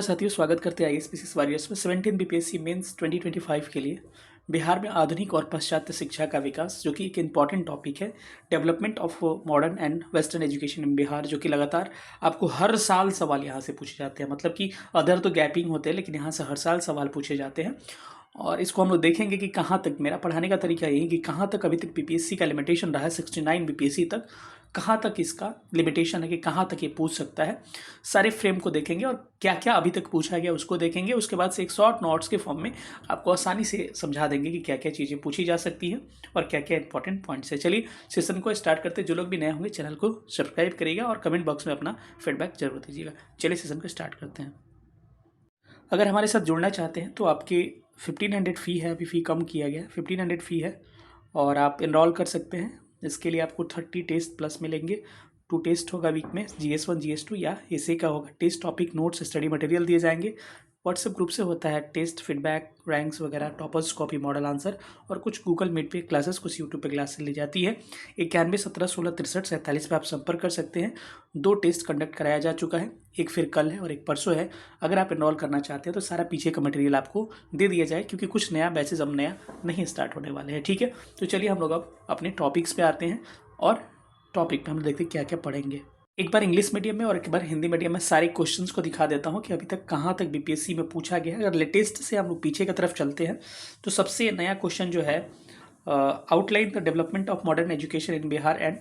साथियों, स्वागत करते हैं आईएएस वॉरियर्स में 17 बीपीएससी मेंस 2025 के लिए बिहार में आधुनिक और पाश्चात्य शिक्षा का विकास, जो कि एक इम्पॉर्टेंट टॉपिक है। Development of modern and western education in Bihar, जो कि लगातार आपको हर साल सवाल यहाँ से पूछे जाते हैं। मतलब कि अदर तो गैपिंग होते हैं, लेकिन यहाँ से हर साल सवाल पूछे जाते हैं। और इसको हम लोग देखेंगे कि कहाँ तक, मेरा पढ़ाने का तरीका यही कि कहाँ तक अभी तक बीपीएससी का लिमिटेशन रहा है 69 बीपीएससी तक, कहाँ तक इसका लिमिटेशन है कि कहाँ तक ये पूछ सकता है। सारे फ्रेम को देखेंगे और क्या क्या अभी तक पूछा गया उसको देखेंगे। उसके बाद से एक शॉर्ट नोट्स के फॉर्म में आपको आसानी से समझा देंगे कि क्या क्या चीज़ें पूछी जा सकती हैं और क्या क्या इंपॉर्टेंट पॉइंट्स है। चलिए सेशन को स्टार्ट करते। जो लोग भी नए होंगे चैनल को सब्सक्राइब करिएगा और कमेंट बॉक्स में अपना फीडबैक जरूर दीजिएगा। चलिए सेशन को स्टार्ट करते हैं। अगर हमारे साथ जुड़ना चाहते हैं तो आपकी 1500 फ़ी है, अभी फ़ी कम किया गया है, 1500 फ़ी है और आप इनरोल कर सकते हैं। इसके लिए आपको 30 टेस्ट प्लस मिलेंगे। 2 टेस्ट होगा वीक में, GS1 GS2 या एसे का होगा। Test, topic, notes, study material दिए जाएंगे। व्हाट्सएप ग्रुप से होता है टेस्ट, फीडबैक, रैंक्स वगैरह, टॉपर्स कॉपी, मॉडल आंसर और कुछ गूगल मीट पे क्लासेस, कुछ यूट्यूब पे क्लासेस ली जाती है। 91 17 16 63 47 पे आप संपर्क कर सकते हैं। 2 टेस्ट कंडक्ट कराया जा चुका है, एक फिर कल है और एक परसों है। अगर आप इनरोल करना चाहते हैं तो सारा पीछे का मटेरियल आपको दे दिया जाए, क्योंकि कुछ नया बैचेज अब नया नहीं स्टार्ट होने वाले हैं। ठीक है, तो चलिए हम लोग अब अपने टॉपिक्स पे आते हैं और टॉपिक पे हम देखते हैं क्या क्या पढ़ेंगे। एक बार इंग्लिश मीडियम में और एक बार हिंदी मीडियम में सारे क्वेश्चंस को दिखा देता हूं कि अभी तक कहां तक बीपीएससी में पूछा गया है। अगर लेटेस्ट से हम लोग पीछे की तरफ चलते हैं तो सबसे नया क्वेश्चन जो है, outline the development of modern education in Bihar and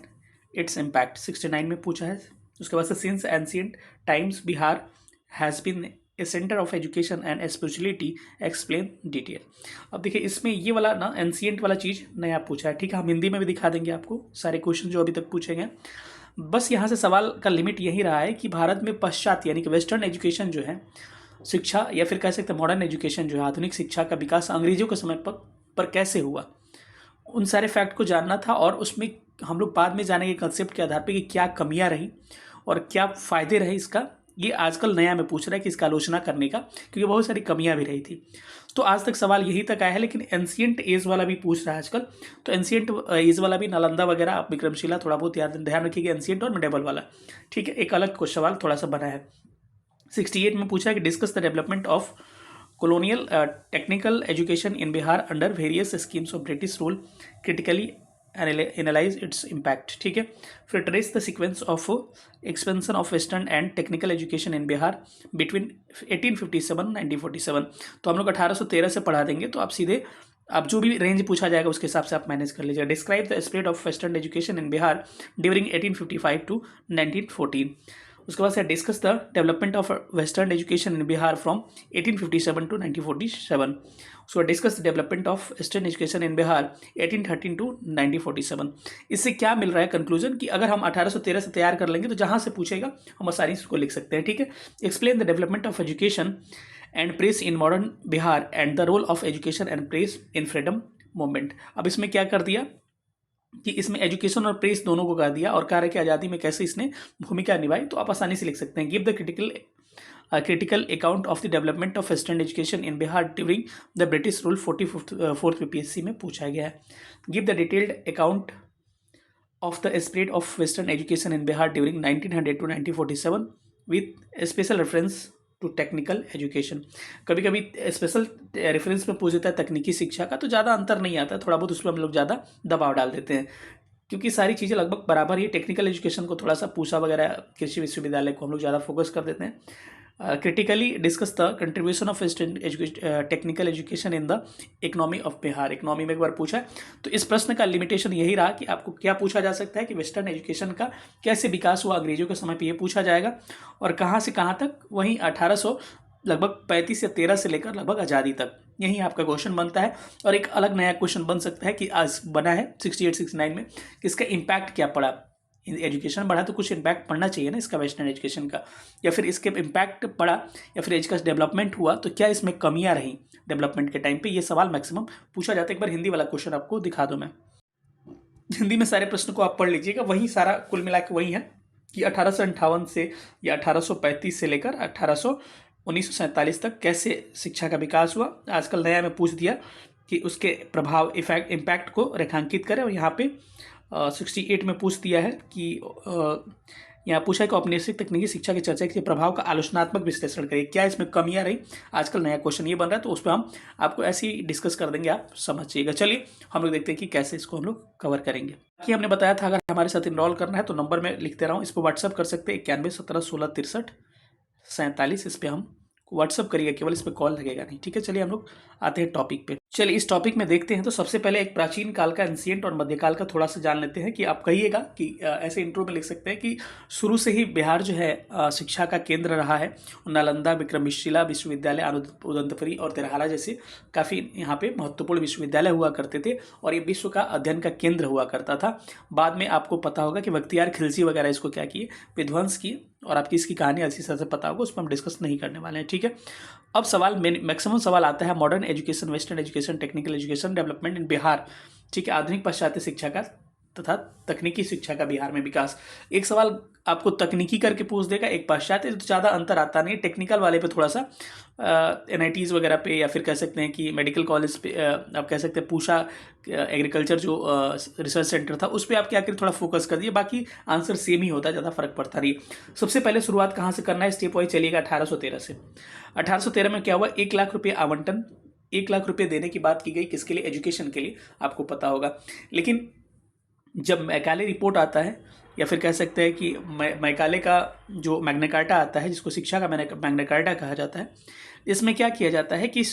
its impact, 69 में पूछा है। उसके बाद से since ancient times Bihar has been a centre of education and spirituality, explain detail. अब देखिए इसमें ये वाला ना एंशिएंट वाला चीज़ नया पूछा है। ठीक है, हम हिंदी में भी दिखा देंगे आपको सारे क्वेश्चन जो अभी तक पूछे गए। बस यहाँ से सवाल का लिमिट यही रहा है कि भारत में पश्चात्य यानी कि वेस्टर्न एजुकेशन जो है, शिक्षा या फिर कह सकते हैं मॉडर्न एजुकेशन जो है, आधुनिक शिक्षा का विकास अंग्रेजों के समय पर कैसे हुआ, उन सारे फैक्ट को जानना था। और उसमें हम लोग बाद में जानेंगे कंसेप्ट के आधार पर कि क्या कमियां रही और क्या फ़ायदे रहे इसका। ये आजकल नया में पूछ रहा है कि इसका आलोचना करने का, क्योंकि बहुत सारी कमियां भी रही थी। तो आज तक सवाल यही तक आया है, लेकिन एंशिएंट एज वाला भी पूछ रहा है आजकल। तो एंशिएंट एज वाला भी नालंदा वगैरह, आप विक्रमशिला थोड़ा बहुत ध्यान रखिएगा, एंशिएंट और मिडेबल वाला। ठीक है, एक अलग कुछ सवाल थोड़ा सा बना है। 68 में पूछा है कि discuss the development of colonial technical education in Bihar under various schemes of British rule, critically analyze its impact। ठीक है, फिर trace the sequence of expansion of western and technical education in Bihar between 1857 1947। तो हम लोग 1813 से पढ़ा देंगे, तो आप सीधे अब जो भी रेंज पूछा जाएगा उसके हिसाब से आप मैनेज कर लीजिएगा। Describe the spread of western education in Bihar during 1855 to 1914। उसके बाद से discuss the development of western education in Bihar from 1857 to 1947। उसके बाद discuss the development of western education in Bihar 1813 to 1947। इससे क्या मिल रहा है कंक्लूजन कि अगर हम 1813 से तैयार कर लेंगे तो जहाँ से पूछेगा हम आसानी से उसको लिख सकते हैं। ठीक है, explain the development of education and press in modern Bihar and the role of education and press in freedom movement. अब इसमें क्या कर दिया कि इसमें एजुकेशन और प्रेस दोनों को कर दिया और कार्य की आज़ादी में कैसे इसने भूमिका निभाई। तो आप आसानी से लिख सकते हैं, give the critical account of the development of western education in Bihar during the British rule। 44th BPSC में पूछा गया है। Give the detailed account of the spread of western education in Bihar during 1900 to 1947 with special reference to technical education. कभी कभी special reference में पूछ देता है तकनीकी शिक्षा का, तो ज़्यादा अंतर नहीं आता, थोड़ा बहुत उसमें हम लोग ज़्यादा दबाव डाल देते हैं, क्योंकि सारी चीज़ें लगभग बराबर ही। टेक्निकल एजुकेशन को थोड़ा सा पूसा वगैरह, कृषि विश्वविद्यालय को हम लोग ज़्यादा फोकस कर देते हैं। Critically discuss the contribution of western technical education in the economy of Bihar. Economy में एक बार पूछा है, तो इस प्रश्न का लिमिटेशन यही रहा कि आपको क्या पूछा जा सकता है कि वेस्टर्न एजुकेशन का कैसे विकास हुआ अंग्रेजों के समय पे, ये पूछा जाएगा। और कहाँ से कहाँ तक, वहीं 1800 लगभग 35 या 13 से लेकर लगभग आज़ादी तक, यही आपका क्वेश्चन बनता है। और एक अलग नया क्वेश्चन बन सकता है कि आज बना है 68 69 में कि इसका इम्पैक्ट क्या पड़ा। एजुकेशन बढ़ा तो कुछ इम्पैक्ट पड़ना चाहिए ना इसका वेस्टर्न एजुकेशन का, या फिर इसके इम्पैक्ट पड़ा या फिर इसका डेवलपमेंट हुआ तो क्या इसमें कमियां रहीं डेवलपमेंट के टाइम पे। ये सवाल मैक्सिमम पूछा जाता है। एक बार हिंदी वाला क्वेश्चन आपको दिखा दूं मैं, हिंदी में सारे प्रश्न को आप पढ़ लीजिएगा। वही सारा कुल मिला के वही है कि 1858 से या 1835 से लेकर 1947 तक कैसे शिक्षा का विकास हुआ। आजकल नया में पूछ दिया कि उसके प्रभाव, इम्पैक्ट को रेखांकित करें। और यहाँ पे 68 में पूछ दिया है कि यहाँ पूछा है कि औपनिवेशिक तकनीकी शिक्षा की चर्चा के प्रभाव का आलोचनात्मक विश्लेषण करिए, क्या इसमें कमियां रही। आजकल नया क्वेश्चन ये बन रहा है, तो उस पर हम आपको ऐसे ही डिस्कस कर देंगे, आप समझिएगा। चलिए हम लोग देखते हैं कि कैसे इसको हम लोग कवर करेंगे। बाकी हमने बताया था अगर हमारे साथ इनरोल करना है तो नंबर में लिखते रहा हूँ, इस पर व्हाट्सअप कर सकते हैं 91 17 16 63 47। इस पर हम व्हाट्सअप करिएगा, केवल इस पर कॉल लगेगा नहीं, ठीक है। चलिए हम लोग आते हैं टॉपिक पे। चलिए इस टॉपिक में देखते हैं। तो सबसे पहले एक प्राचीन काल का, एंशिएंट और मध्यकाल का थोड़ा सा जान लेते हैं कि आप कहिएगा कि ऐसे इंट्रो में लिख सकते हैं कि शुरू से ही बिहार जो है शिक्षा का केंद्र रहा है। नालंदा, विक्रमशिला विश्वविद्यालय, उदंतपुरी और तेरहारा जैसे काफ़ी यहाँ पे महत्वपूर्ण विश्वविद्यालय हुआ करते थे और ये विश्व का अध्ययन का केंद्र हुआ करता था। बाद में आपको पता होगा कि बख्तियार खिलजी वगैरह इसको क्या किए, विध्वंस किए, और आपकी इसकी कहानी अच्छी तरह से पता होगा, उस पर हम डिस्कस नहीं करने वाले हैं, ठीक है। अब सवाल मैक्सिमम सवाल आता है modern education, western education, technical education development in Bihar, ठीक है। आधुनिक पाश्चात्य शिक्षा का तथा तकनीकी शिक्षा का बिहार में विकास। एक सवाल आपको तकनीकी करके पूछ देगा, एक पाश्चात्य, तो ज़्यादा अंतर आता नहीं। टेक्निकल वाले पे थोड़ा सा NITs वगैरह पे, या फिर कह सकते हैं कि मेडिकल कॉलेज पे, आप कह सकते हैं पूषा एग्रीकल्चर जो रिसर्च सेंटर था, उस पर आप क्या करिए, थोड़ा फोकस कर दिए, बाकी आंसर सेम ही होता है, ज़्यादा फर्क पड़ता नहीं। सबसे पहले शुरुआत कहाँ से करना है, स्टेप वाइज चलिएगा 1813 से। 1813 में क्या हुआ, 1 लाख रुपये आवंटन, 1 लाख रुपये देने की बात की गई, किसके लिए, एजुकेशन के लिए, आपको पता होगा। लेकिन जब मैकाले रिपोर्ट आता है, या फिर कह सकते हैं कि मैकाले का जो मैग्ना कार्टा आता है, जिसको शिक्षा का मैग्ना कार्टा कहा जाता है, इसमें क्या किया जाता है कि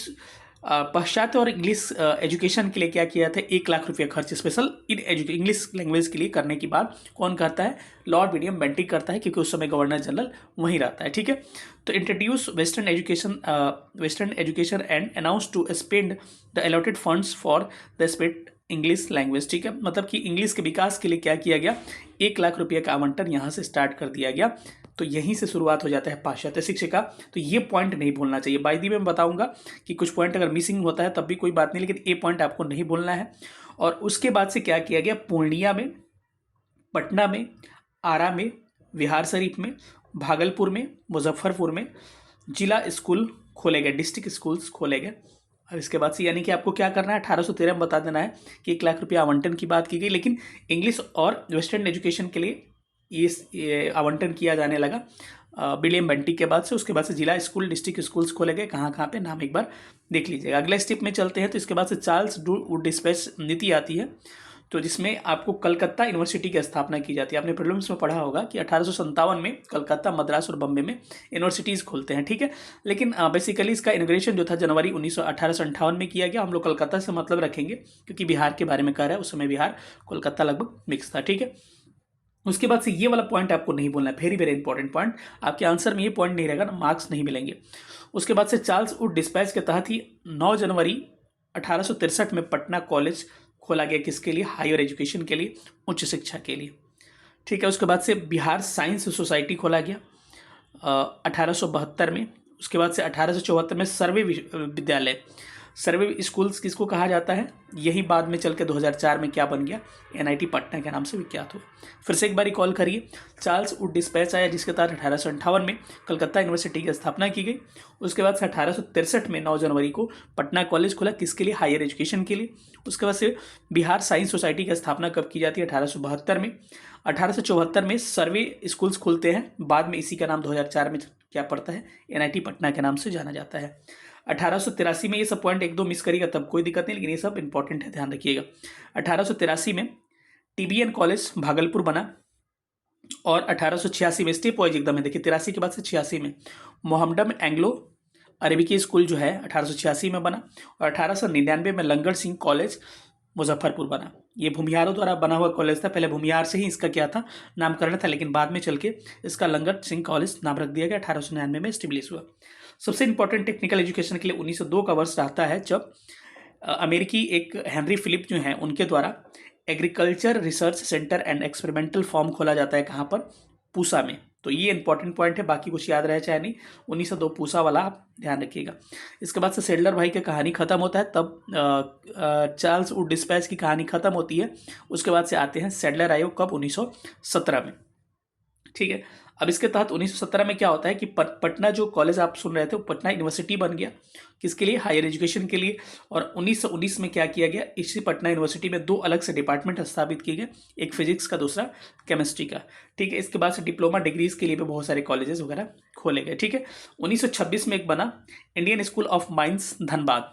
पाश्चात्य और इंग्लिश एजुकेशन के लिए क्या किया था, 1 लाख रुपये खर्च स्पेशल इंग्लिश लैंग्वेज के लिए करने की बात कौन करता है, लॉर्ड विलियम बेंटिक करता है, क्योंकि उस समय गवर्नर जनरल वहीं रहता है, ठीक है। तो introduce western education and announce to spend the allotted funds for the spread English language, ठीक है। मतलब कि इंग्लिश के विकास के लिए क्या किया गया, 1 लाख रुपये का आवंटन यहाँ से स्टार्ट कर दिया गया। तो यहीं से शुरुआत हो जाता है पाश्चात्य शिक्षा का। तो ये पॉइंट नहीं भूलना चाहिए। बाय द वे मैं बताऊंगा कि कुछ पॉइंट अगर मिसिंग होता है तब भी कोई बात नहीं, लेकिन ये पॉइंट आपको नहीं भूलना है। और उसके बाद से क्या किया गया, पूर्णिया में, पटना में, आरा में, बिहार शरीफ में, भागलपुर में, मुजफ्फरपुर में जिला स्कूल खोले गए, डिस्ट्रिक्ट स्कूल्स खोले गए। अब इसके बाद से यानी कि आपको क्या करना है, 1813 में बता देना है कि 1 लाख रुपये आवंटन की बात की गई, लेकिन इंग्लिश और वेस्टर्न एजुकेशन के लिए ये आवंटन किया जाने लगा विलियम बेंटिक के बाद से। उसके बाद से जिला स्कूल, डिस्ट्रिक्ट स्कूल्स खोले गए, कहाँ कहाँ पे नाम एक बार देख लीजिएगा। अगले स्टेप में चलते हैं। तो इसके बाद से चार्ल्स वुड डिस्पैच नीति आती है, तो जिसमें आपको कलकत्ता यूनिवर्सिटी की स्थापना की जाती है। आपने प्रीलिम्स में पढ़ा होगा कि 1857 में कलकत्ता, मद्रास और बम्बे में यूनिवर्सिटीज़ खोलते हैं, ठीक है। लेकिन बेसिकली इसका इनॉग्रेशन जो था जनवरी 1858 में किया गया। हम लोग कलकत्ता से मतलब रखेंगे क्योंकि बिहार के बारे में कह रहा है, उस समय बिहार कोलकाता लगभग मिक्स था, ठीक है। उसके बाद से ये वाला पॉइंट आपको नहीं बोलना है, वेरी वेरी इंपॉर्टेंट पॉइंट। आपके आंसर में ये पॉइंट नहीं रहेगा ना, मार्क्स नहीं मिलेंगे। उसके बाद से चार्ल्स वुड डिस्पैच के तहत ही 9 जनवरी 1863 में पटना कॉलेज खोला गया, किसके लिए, हायर एजुकेशन के लिए, उच्च शिक्षा के लिए, ठीक है। उसके बाद से बिहार साइंस सोसाइटी खोला गया 1872 में। उसके बाद से 1874 में सर्वे विद्यालय, सर्वे स्कूल्स किसको कहा जाता है, यही बाद में चल के 2004 में क्या बन गया, NIT पटना के नाम से विख्यात हुआ। फिर से एक बार कॉल करिए। चार्ल्स वुड डिस्पैच आया, जिसके तहत 1858 में कलकत्ता यूनिवर्सिटी की स्थापना की गई। उसके बाद से 1863 में 9 जनवरी को पटना कॉलेज खुला, किसके लिए, हायर एजुकेशन के लिए। उसके बाद से बिहार साइंस सोसाइटी की स्थापना कब की जाती है, 1872 में। 1874 में सर्वे स्कूल्स खुलते हैं, बाद में इसी का नाम 2004 में क्या पड़ता है, NIT पटना के नाम से जाना जाता है। 1883 में, ये सब पॉइंट 1-2 मिस करिएगा तब कोई दिक्कत नहीं, लेकिन ये सब इंपॉर्टेंट है, ध्यान रखिएगा। 1883 में TBN कॉलेज भागलपुर बना, और 1886 में स्टेप वाइज एकदम है, देखिए 83 के बाद से 86 में मोहम्मडन एंग्लो अरबिकी स्कूल जो है 1886 में बना, और 1899 में लंगर सिंह कॉलेज मुजफ्फरपुर बना। ये भूमिहारों द्वारा बना हुआ कॉलेज था, पहले भूमिहार से ही इसका क्या था, नामकरण था, लेकिन बाद में चल के इसका लंगर सिंह कॉलेज नाम रख दिया गया। 1899 में स्टेब्लिश हुआ। सबसे इंपॉर्टेंट टेक्निकल एजुकेशन के लिए 1902 का वर्ष रहता है, जब अमेरिकी एक हेनरी फिलिप जो हैं उनके द्वारा agriculture research centre and experimental form खोला जाता है, कहाँ पर, पूसा में। तो ये इंपॉर्टेंट पॉइंट है, बाकी कुछ याद रहे चाहे नहीं, 1902 पूसा वाला आप ध्यान रखिएगा। इसके बाद से सेडलर भाई की कहानी खत्म होता है, तब चार्ल्स वुड डिस्पैच की कहानी खत्म होती है। उसके बाद से आते हैं सेडलर आयोग, कब, 1917 में, ठीक है। अब इसके तहत 1917 में क्या होता है कि पटना जो कॉलेज आप सुन रहे थे वो पटना यूनिवर्सिटी बन गया, किसके लिए, हायर एजुकेशन के लिए। और 1919 में क्या किया गया, इसी पटना यूनिवर्सिटी में 2 अलग से डिपार्टमेंट स्थापित किए गए, एक फिजिक्स का दूसरा केमिस्ट्री का। ठीक है। इसके बाद से डिप्लोमा डिग्रीज के लिए भी बहुत सारे कॉलेजेस वगैरह खोले गए। ठीक है। 1926 में एक बना Indian school of mines Dhanbad.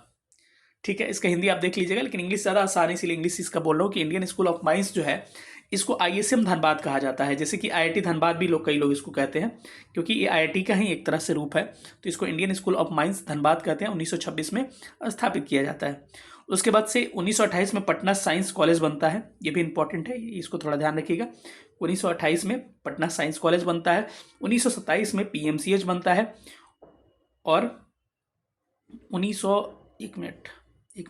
ठीक है। इसका हिंदी आप देख लीजिएगा, लेकिन इंग्लिश ज़्यादा आसान है इसीलिए इंग्लिश इसका बोल रहा हूँ कि इंडियन स्कूल ऑफ माइंस जो है इसको आईएसएम धनबाद कहा जाता है, जैसे कि आईआईटी धनबाद भी कई लोग इसको कहते हैं, क्योंकि ये आईआईटी का ही एक तरह से रूप है। तो इसको Indian school of mines Dhanbad कहते हैं। 1926 में स्थापित किया जाता है। उसके बाद से 1928 में पटना साइंस कॉलेज बनता है, ये भी इंपॉर्टेंट है, इसको थोड़ा ध्यान रखिएगा। 1928 में पटना साइंस कॉलेज बनता है। 1927 में पीएमसीएच बनता है। और 1 मिनट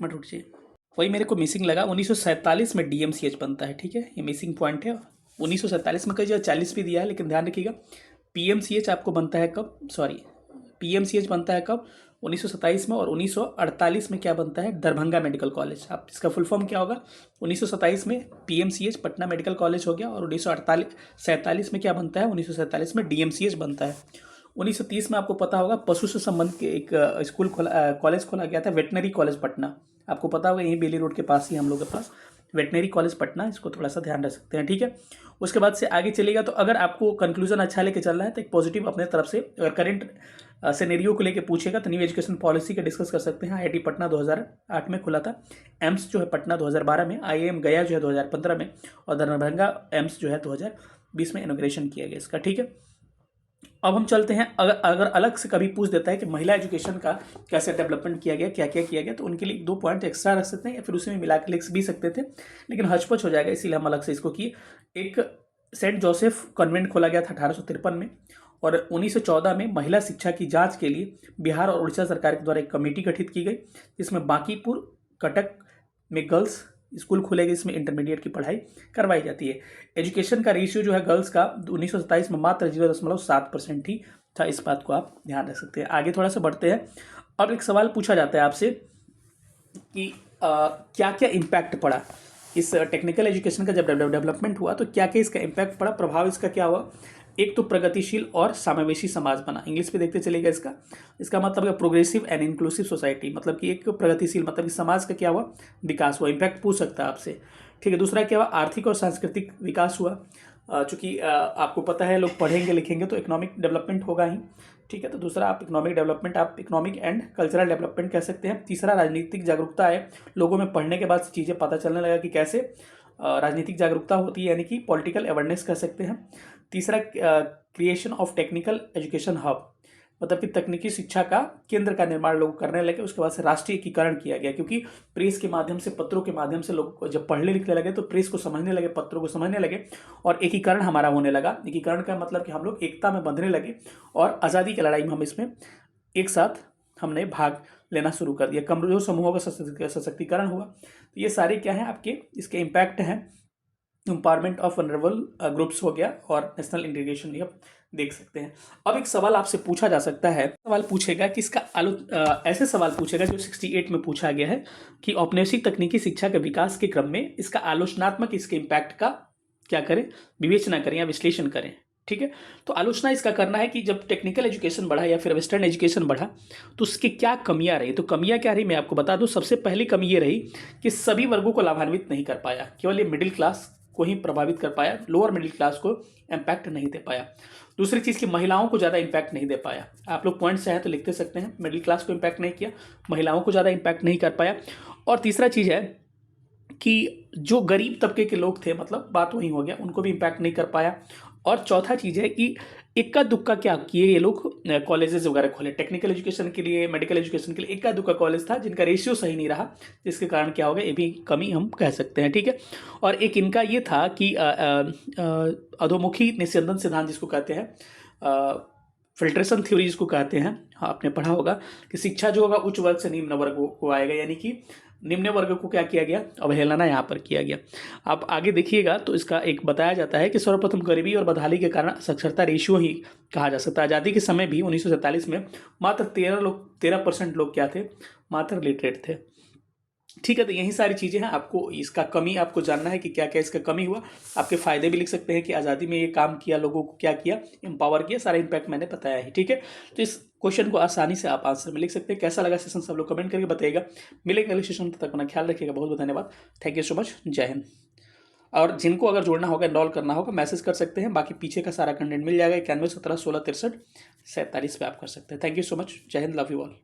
रुक जाइए, वही मेरे को मिसिंग लगा, 1947 में डीएमसीएच बनता है। ठीक है, ये मिसिंग पॉइंट है। 1947 में कई जगह 40 भी दिया है, लेकिन ध्यान रखिएगा पीएमसीएच आपको बनता है कब, पीएमसीएच बनता है कब, 1927 में। और 1948 में क्या बनता है, दरभंगा मेडिकल कॉलेज। आप इसका फुल फॉर्म क्या होगा, 1927 में पीएमसीएच पटना मेडिकल कॉलेज हो गया, और 1947 में क्या बनता है, 1947 में डीएमसीएच बनता है। 1930 में आपको पता होगा पशु से संबंध के एक कॉलेज खोला गया था, वेटनरी कॉलेज पटना। आपको पता होगा यहीं बेली रोड के पास ही हम लोग के पास वेटनरी कॉलेज पटना, इसको थोड़ा सा ध्यान रख सकते हैं। ठीक है। उसके बाद से आगे चलेगा, तो अगर आपको कंक्लूजन अच्छा लेके चल रहा है तो एक पॉजिटिव अपने तरफ से अगर करंट सिनेरियो को लेके पूछेगा तो न्यू एजुकेशन पॉलिसी का डिस्कस कर सकते हैं। आईआईटी पटना 2008 में खुला था, एम्स जो है पटना 2012 में, आईआईएम गया जो है 2015 में, और दरभंगा एम्स जो है 2020 में इनॉग्रेशन किया गया इसका। ठीक है। अब हम चलते हैं, अगर अलग से कभी पूछ देता है कि महिला एजुकेशन का कैसे डेवलपमेंट किया गया, क्या क्या किया गया, तो उनके लिए 2 पॉइंट एक्स्ट्रा रख सकते हैं, या फिर उसी में मिला के लिख भी सकते थे, लेकिन हचपच हो जाएगा, इसीलिए हम अलग से इसको किए। एक सेंट जोसेफ कॉन्वेंट खोला गया था 1853 में, और 1914 में महिला शिक्षा की जांच के लिए बिहार और उड़ीसा सरकार के द्वारा एक कमेटी गठित की गई, जिसमें बांकीपुर, कटक में गर्ल्स स्कूल खुलेगा, इसमें इंटरमीडिएट की पढ़ाई करवाई जाती है। एजुकेशन का रेशियो जो है गर्ल्स का 1927 में मात्र 0.7% ही था, इस बात को आप ध्यान रख सकते हैं। आगे थोड़ा सा बढ़ते हैं। अब एक सवाल पूछा जाता है आपसे कि क्या क्या इम्पैक्ट पड़ा इस टेक्निकल एजुकेशन का, जब डेवलपमेंट हुआ तो क्या क्या इसका इम्पैक्ट पड़ा, प्रभाव इसका क्या हुआ। एक तो प्रगतिशील और समावेशी समाज बना, इंग्लिश पे देखते चलेगा इसका मतलब है प्रोग्रेसिव एंड इंक्लूसिव सोसाइटी, मतलब कि एक प्रगतिशील मतलब कि समाज का क्या हुआ, विकास हुआ। इम्पैक्ट पूछ सकता है आपसे। ठीक है। दूसरा क्या हुआ, आर्थिक और सांस्कृतिक विकास हुआ, चूँकि आपको पता है लोग पढ़ेंगे लिखेंगे तो इकोनॉमिक डेवलपमेंट होगा ही। ठीक है। तो दूसरा आप इकोनॉमिक डेवलपमेंट, आप इकोनॉमिक एंड कल्चरल डेवलपमेंट कह सकते हैं। तीसरा राजनीतिक जागरूकता है, लोगों में पढ़ने के बाद चीज़ें पता चलने लगा कि कैसे राजनीतिक जागरूकता होती है, यानी कि पॉलिटिकल अवेयरनेस कह सकते हैं। तीसरा creation of technical education hub, मतलब कि तकनीकी शिक्षा का केंद्र का निर्माण लोग करने लगे। उसके बाद से राष्ट्रीय एकीकरण किया गया, क्योंकि प्रेस के माध्यम से, पत्रों के माध्यम से लोग जब पढ़ने लिखने लगे तो प्रेस को समझने लगे, पत्रों को समझने लगे, और एकीकरण हमारा होने लगा। एकीकरण का मतलब कि हम लोग एकता में बंधने लगे, और आज़ादी की लड़ाई में हम इसमें एक साथ हमने भाग लेना शुरू कर दिया। कमजोर समूहों का सशक्तिकरण हुआ। तो ये सारे क्या हैं आपके, इसके इम्पैक्ट हैं। एम्पावरमेंट ऑफ वनरेबल ग्रुप्स हो गया, और नेशनल इंटीग्रेशन, ये देख सकते हैं। अब एक सवाल आपसे पूछा जा सकता है, सवाल पूछेगा कि इसका ऐसे सवाल पूछेगा जो 68 में पूछा गया है कि औपनिवेशिक तकनीकी शिक्षा के विकास के क्रम में इसका आलोचनात्मक, इसके इम्पैक्ट का क्या करें, विवेचना करें या विश्लेषण करें। ठीक है। तो आलोचना इसका करना है कि जब टेक्निकल एजुकेशन बढ़ा या फिर वेस्टर्न एजुकेशन बढ़ा तो उसकी क्या कमियां रही। तो कमियां क्या रही मैं आपको बता दूं। सबसे पहली कमी ये रही कि सभी वर्गों को लाभान्वित नहीं कर पाया, केवल ये मिडिल क्लास को ही प्रभावित कर पाया, लोअर मिडिल क्लास को इम्पैक्ट नहीं दे पाया। दूसरी चीज़ की महिलाओं को ज़्यादा इम्पैक्ट नहीं दे पाया। आप लोग पॉइंट से हैं तो लिखते सकते हैं, मिडिल क्लास को इम्पैक्ट नहीं किया, महिलाओं को ज़्यादा इम्पैक्ट नहीं कर पाया। और तीसरा चीज़ है कि जो गरीब तबके के लोग थे, मतलब बात वही हो गया, उनको भी इम्पैक्ट नहीं कर पाया। और चौथा चीज़ है कि इक्का दुक्का क्या किए ये लोग, कॉलेजेस वगैरह खोले टेक्निकल एजुकेशन के लिए, मेडिकल एजुकेशन के लिए, इक्का दुक्का कॉलेज था जिनका रेशियो सही नहीं रहा, जिसके कारण क्या हो गया, ये भी कमी हम कह सकते हैं। ठीक है। और एक इनका ये था कि अधोमुखी निस्यंदन सिद्धांत जिसको कहते हैं, फिल्ट्रेशन थ्योरी जिसको कहते हैं, हाँ आपने पढ़ा होगा कि शिक्षा जो होगा उच्च वर्ग से निम्न वर्ग को आएगा, यानी कि निम्न वर्ग को क्या किया गया, अवहेलना यहाँ पर किया गया। आप आगे देखिएगा तो इसका एक बताया जाता है कि सर्वप्रथम गरीबी और बदहाली के कारण साक्षरता रेशियो ही कहा जा सकता है। आज़ादी के समय भी 1947 में मात्र 13% लोग क्या थे, मात्र लिटरेट थे। ठीक है, तो यही सारी चीज़ें हैं। आपको इसका कमी आपको जानना है कि क्या क्या इसका कमी हुआ। आपके फ़ायदे भी लिख सकते हैं कि आज़ादी में ये काम किया, लोगों को क्या किया, एम्पावर किया, सारा इम्पैक्ट मैंने बताया है। ठीक है, तो इस क्वेश्चन को आसानी से आप आंसर में लिख सकते हैं। कैसा लगा सेशन सब लोग कमेंट करके बताइएगा। मिलेंगे अगले सेशन, तब तक अपना ख्याल रखिएगा। बहुत बहुत धन्यवाद। Thank you so much. जय हिंद। और जिनको अगर जोड़ना होगा, इनरोल करना होगा, मैसेज कर सकते हैं। बाकी पीछे का सारा कंटेंट मिल जाएगा। 91 17 16 63 47 पे आप कर सकते हैं। Thank you so much. जय हिंद। Love you all.